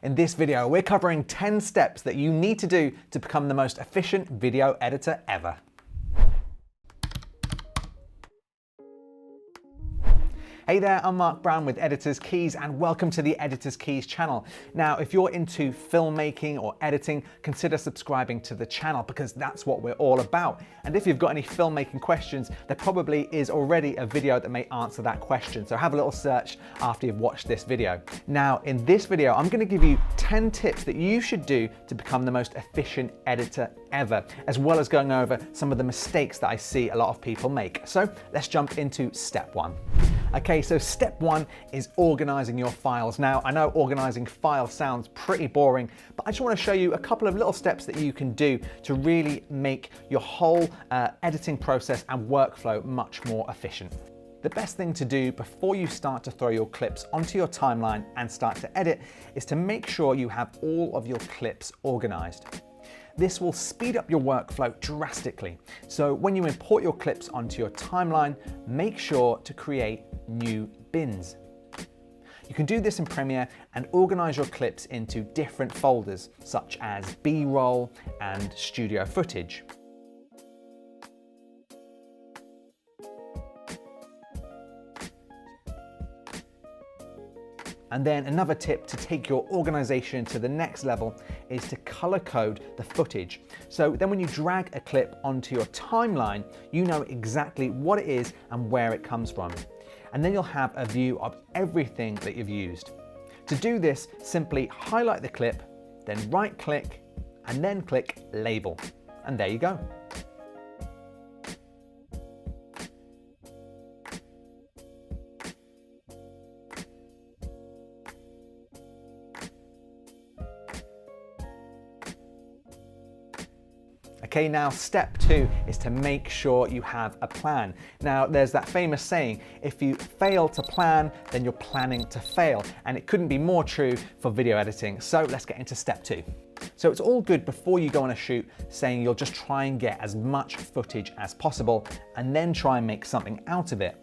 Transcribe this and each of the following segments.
In this video, we're covering 10 steps that you need to do to become the most efficient video editor ever. Hey there, I'm Mark Brown with Editor's Keys and welcome to the Editor's Keys channel. Now, if you're into filmmaking or editing, consider subscribing to the channel because that's what we're all about. And if you've got any filmmaking questions, there probably is already a video that may answer that question. So have a little search after you've watched this video. Now, in this video, I'm going to give you 10 tips that you should do to become the most efficient editor ever, as well as going over some of the mistakes that I see a lot of people make. So let's jump into step one. Okay, so step one is organizing your files. Now, I know organizing files sounds pretty boring, but I just want to show you a couple of little steps that you can do to really make your whole editing process and workflow much more efficient. The best thing to do before you start to throw your clips onto your timeline and start to edit is to make sure you have all of your clips organized. This will speed up your workflow drastically. So when you import your clips onto your timeline, make sure to create new bins. You can do this in Premiere and organize your clips into different folders, such as B-roll and studio footage. And then another tip to take your organization to the next level is to color code the footage. So then when you drag a clip onto your timeline, you know exactly what it is and where it comes from. And then you'll have a view of everything that you've used. To do this, simply highlight the clip, then right click, and then click Label. And there you go. Okay, now step two is to make sure you have a plan. Now, there's that famous saying, if you fail to plan, then you're planning to fail. And it couldn't be more true for video editing. So let's get into step two. So it's all good before you go on a shoot saying you'll just try and get as much footage as possible and then try and make something out of it.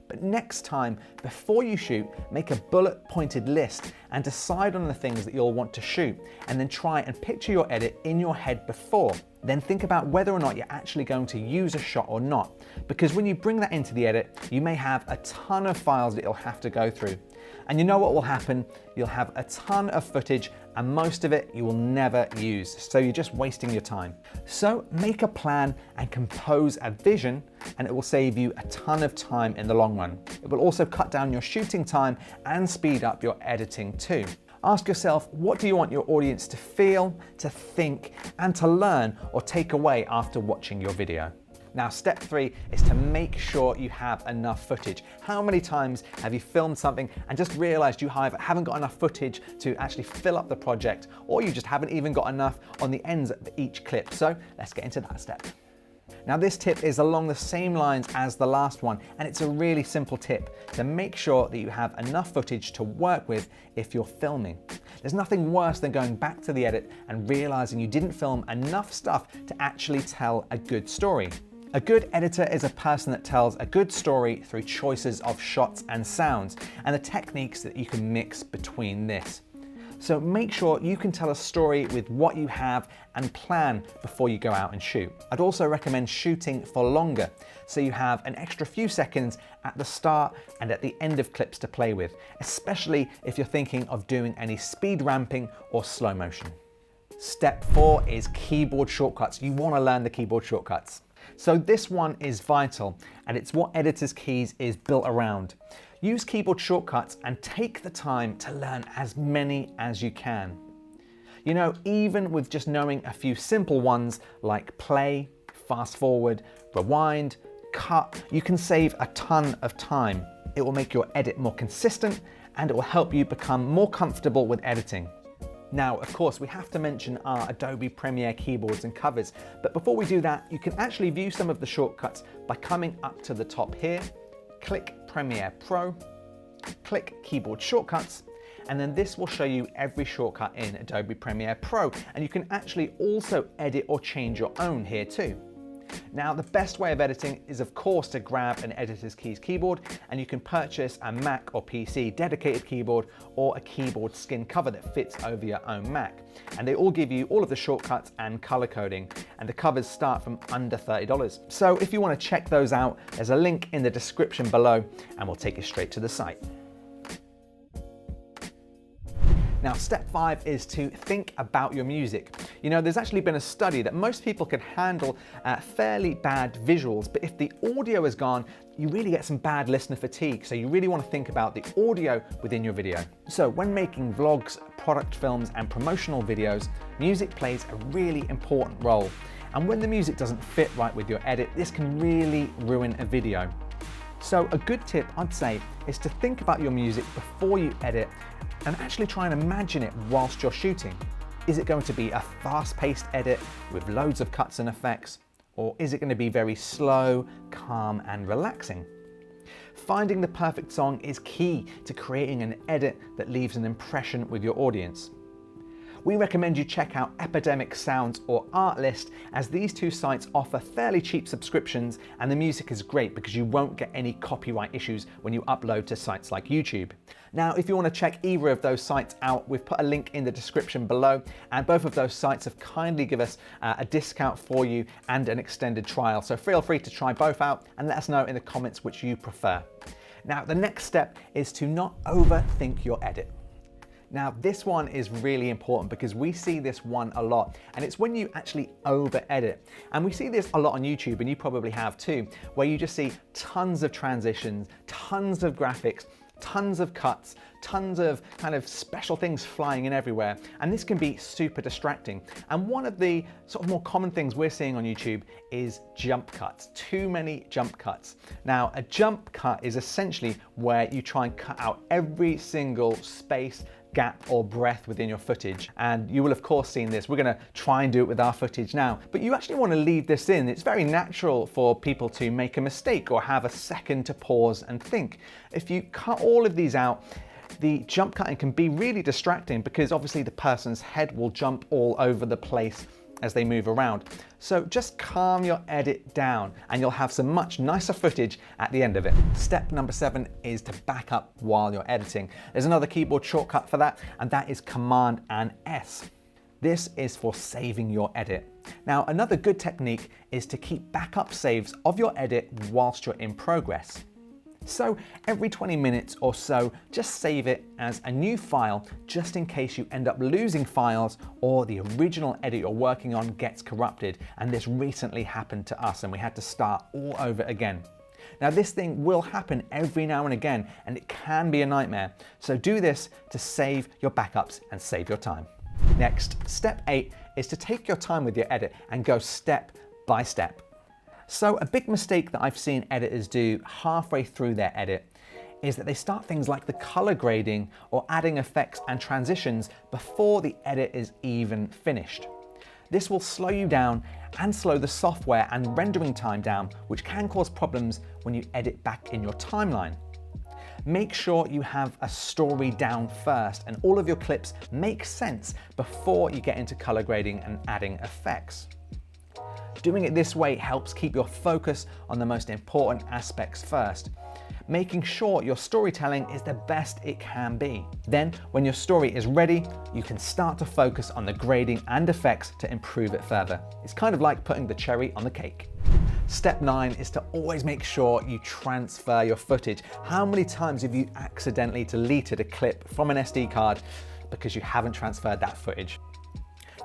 But next time, before you shoot, make a bullet-pointed list and decide on the things that you'll want to shoot, and then try and picture your edit in your head before. Then think about whether or not you're actually going to use a shot or not, because when you bring that into the edit, you may have a ton of files that you'll have to go through. And you know what will happen? You'll have a ton of footage and most of it you will never use, so you're just wasting your time. So make a plan and compose a vision, and it will save you a ton of time in the long run. It will also cut down your shooting time and speed up your editing too. Ask yourself, what do you want your audience to feel, to think, and to learn or take away after watching your video? Now, step three is to make sure you have enough footage. How many times have you filmed something and just realized you either haven't got enough footage to actually fill up the project, or you just haven't even got enough on the ends of each clip? So let's get into that step. Now, this tip is along the same lines as the last one, and it's a really simple tip to make sure that you have enough footage to work with if you're filming. There's nothing worse than going back to the edit and realizing you didn't film enough stuff to actually tell a good story. A good editor is a person that tells a good story through choices of shots and sounds, and the techniques that you can mix between this. So make sure you can tell a story with what you have and plan before you go out and shoot. I'd also recommend shooting for longer, so you have an extra few seconds at the start and at the end of clips to play with, especially if you're thinking of doing any speed ramping or slow motion. Step four is keyboard shortcuts. You want to learn the keyboard shortcuts. So this one is vital, and it's what Editor's Keys is built around. Use keyboard shortcuts and take the time to learn as many as you can. You know, even with just knowing a few simple ones like play, fast forward, rewind, cut, you can save a ton of time. It will make your edit more consistent and it will help you become more comfortable with editing. Now, of course, we have to mention our Adobe Premiere keyboards and covers, but before we do that, you can actually view some of the shortcuts by coming up to the top here, click Premiere Pro, click Keyboard Shortcuts, and then this will show you every shortcut in Adobe Premiere Pro, and you can actually also edit or change your own here too. Now, the best way of editing is of course to grab an editor's keys keyboard, and you can purchase a Mac or PC dedicated keyboard or a keyboard skin cover that fits over your own Mac. And they all give you all of the shortcuts and color coding, and the covers start from under $30. So if you want to check those out, there's a link in the description below and we'll take you straight to the site. Now, step 5 is to think about your music. You know, there's actually been a study that most people can handle fairly bad visuals, but if the audio is gone, you really get some bad listener fatigue. So you really want to think about the audio within your video. So when making vlogs, product films, and promotional videos, music plays a really important role. And when the music doesn't fit right with your edit, this can really ruin a video. So a good tip, I'd say, is to think about your music before you edit and actually try and imagine it whilst you're shooting. Is it going to be a fast-paced edit with loads of cuts and effects, or is it going to be very slow, calm, and relaxing? Finding the perfect song is key to creating an edit that leaves an impression with your audience. We recommend you check out Epidemic Sounds or Artlist, as these two sites offer fairly cheap subscriptions, and the music is great because you won't get any copyright issues when you upload to sites like YouTube. Now, if you want to check either of those sites out, we've put a link in the description below, and both of those sites have kindly given us a discount for you and an extended trial. So feel free to try both out and let us know in the comments which you prefer. Now, the next step is to not overthink your edit. Now, this one is really important because we see this one a lot, and it's when you actually over edit. And we see this a lot on YouTube, and you probably have too, where you just see tons of transitions, tons of graphics, tons of cuts, tons of kind of special things flying in everywhere. And this can be super distracting. And one of the sort of more common things we're seeing on YouTube is jump cuts, too many jump cuts. Now, a jump cut is essentially where you try and cut out every single space, gap or breath within your footage. And you will of course seen this. We're going to try and do it with our footage now, but you actually want to leave this in. It's very natural for people to make a mistake or have a second to pause and think. If you cut all of these out, the jump cutting can be really distracting because obviously the person's head will jump all over the place as they move around. So just calm your edit down and you'll have some much nicer footage at the end of it. Step number 7 is to back up while you're editing. There's another keyboard shortcut for that, and that is Command and S. This is for saving your edit. Now, another good technique is to keep backup saves of your edit whilst you're in progress. So every 20 minutes or so, just save it as a new file just in case you end up losing files or the original edit you're working on gets corrupted. And this recently happened to us and we had to start all over again. Now, this thing will happen every now and again, and it can be a nightmare. So do this to save your backups and save your time. Next, step 8 is to take your time with your edit and go step by step. So a big mistake that I've seen editors do halfway through their edit is that they start things like the color grading or adding effects and transitions before the edit is even finished. This will slow you down and slow the software and rendering time down, which can cause problems when you edit back in your timeline. Make sure you have a story down first and all of your clips make sense before you get into color grading and adding effects. Doing it this way helps keep your focus on the most important aspects first, making sure your storytelling is the best it can be. Then, when your story is ready, you can start to focus on the grading and effects to improve it further. It's kind of like putting the cherry on the cake. Step 9 is to always make sure you transfer your footage. How many times have you accidentally deleted a clip from an SD card because you haven't transferred that footage?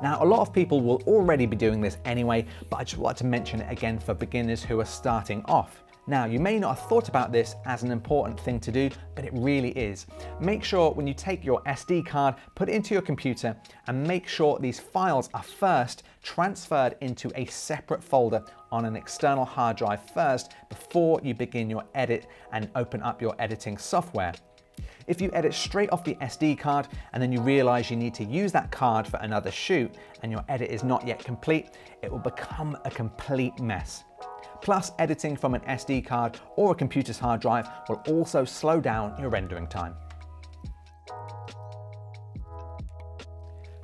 Now, a lot of people will already be doing this anyway, but I just wanted to mention it again for beginners who are starting off. Now, you may not have thought about this as an important thing to do, but it really is. Make sure when you take your SD card, put it into your computer, and make sure these files are first transferred into a separate folder on an external hard drive first before you begin your edit and open up your editing software. If you edit straight off the SD card and then you realize you need to use that card for another shoot and your edit is not yet complete, it will become a complete mess. Plus, editing from an SD card or a computer's hard drive will also slow down your rendering time.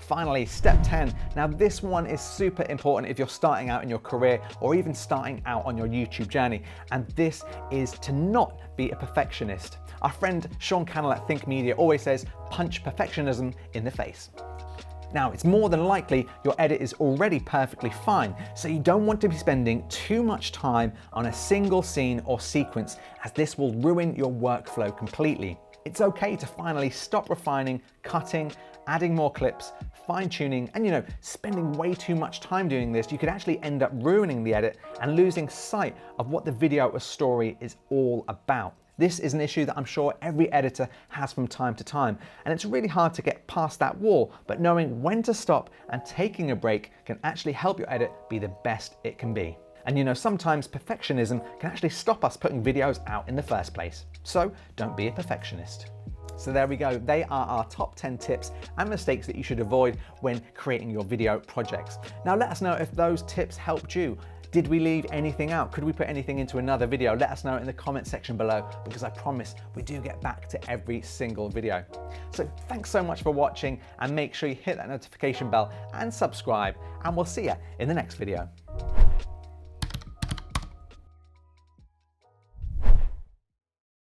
finally, step 10. Now this one is super important if you're starting out in your career or even starting out on your YouTube journey, and this is to not be a perfectionist. Our friend Sean Cannell at Think Media always says, punch perfectionism in the face. Now, it's more than likely your edit is already perfectly fine, so you don't want to be spending too much time on a single scene or sequence, as this will ruin your workflow completely. It's okay to finally stop refining, cutting, adding more clips, fine-tuning, and spending way too much time doing this. You could actually end up ruining the edit and losing sight of what the video or story is all about. This is an issue that I'm sure every editor has from time to time, and it's really hard to get past that wall, but knowing when to stop and taking a break can actually help your edit be the best it can be. And sometimes perfectionism can actually stop us putting videos out in the first place. So don't be a perfectionist. So there we go, they are our top 10 tips and mistakes that you should avoid when creating your video projects. Now let us know if those tips helped you. Did we leave anything out? Could we put anything into another video? Let us know in the comment section below, because I promise we do get back to every single video. So thanks so much for watching, and make sure you hit that notification bell and subscribe, and we'll see you in the next video.